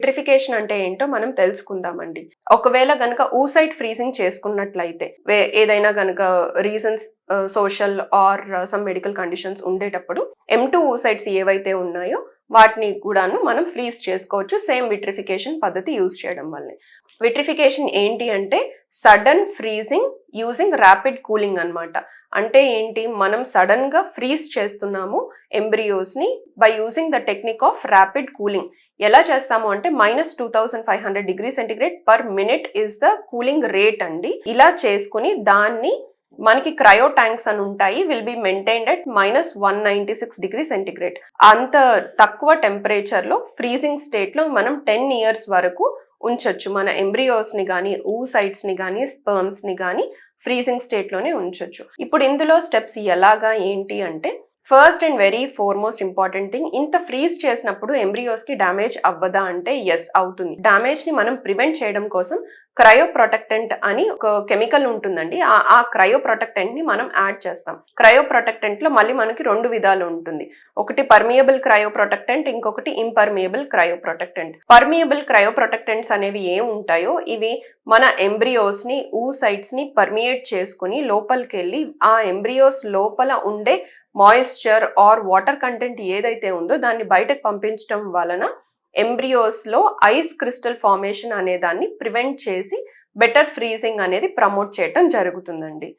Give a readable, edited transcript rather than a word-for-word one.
Vitrification అంటే ఏంటో మనం తెలుసుకుందామండి. ఒకవేళ గనక oocyte ఫ్రీజింగ్ చేసుకున్నట్లయితే ఏదైనా గనక reasons social or some medical conditions ఉండేటప్పుడు M2 oocytes ఏవైతే ఉన్నాయో వాటిని కూడాను మనం ఫ్రీజ్ చేసుకోవచ్చు సేమ్ విట్రిఫికేషన్ పద్ధతి యూజ్ చేయడం వల్లే. విట్రిఫికేషన్ ఏంటి అంటే sudden freezing using rapid cooling అన్నమాట. అంటే ఏంటి, మనం సడన్ గా ఫ్రీజ్ చేస్తున్నాము ఎంబ్రియోస్ ని by using the technique of rapid cooling. ఎలా చేస్తాము అంటే -2500 degree centigrade per minute is the cooling rate అండి. ఇలా చేసుకుని దాన్ని మనకి క్రయో ట్యాంక్స్ అని ఉంటాయి, will be maintained at -196 degree centigrade. అంత తక్కువ టెంపరేచర్ లో ఫ్రీజింగ్ స్టేట్ లో మనం 10 years వరకు ఉంచొచ్చు. మన ఎంబ్రియోస్ ని కానీ oocytes ని కానీ స్పర్మ్స్ ని కానీ ఫ్రీజింగ్ స్టేట్ లోనే ఉంచొచ్చు. ఇప్పుడు ఇందులో స్టెప్స్ ఎలాగా ఏంటి అంటే, first and very foremost important thing, ఇంత ఫ్రీజ్ చేసినప్పుడు ఎంబ్రియోస్ కి డ్యామేజ్ అవ్వదా అంటే ఎస్ అవుతుంది. డ్యామేజ్ ని మనం ప్రివెంట్ చేయడం కోసం క్రయో ప్రొటెక్టెంట్ అని ఒక కెమికల్ ఉంటుందండి. ఆ క్రయో ప్రొటెక్టెంట్ ని మనం యాడ్ చేస్తాం. క్రయో ప్రొటెక్టెంట్ లో మళ్ళీ మనకి 2 విధాలు ఉంటుంది. ఒకటి పర్మియబుల్ క్రయో ప్రొటెక్టెంట్, ఇంకొకటి impermeable cryo protectant. Permeable cryo protectants అనేవి ఏం ఉంటాయో ఇవి మన ఎంబ్రియోస్ ని oocytes ని పర్మియేట్ చేసుకుని లోపలికి వెళ్ళి ఆ ఎంబ్రియోస్ లోపల ఉండే మాయిశ్చర్ ఆర్ వాటర్ కంటెంట్ ఏదైతే ఉందో దాన్ని బయటకు పంపించడం వలన ఎంబ్రియోస్ లో ఐస్ క్రిస్టల్ ఫార్మేషన్ అనే దాన్ని ప్రివెంట్ చేసి బెటర్ ఫ్రీజింగ్ అనేది ప్రమోట్ చేయటం జరుగుతుందండి.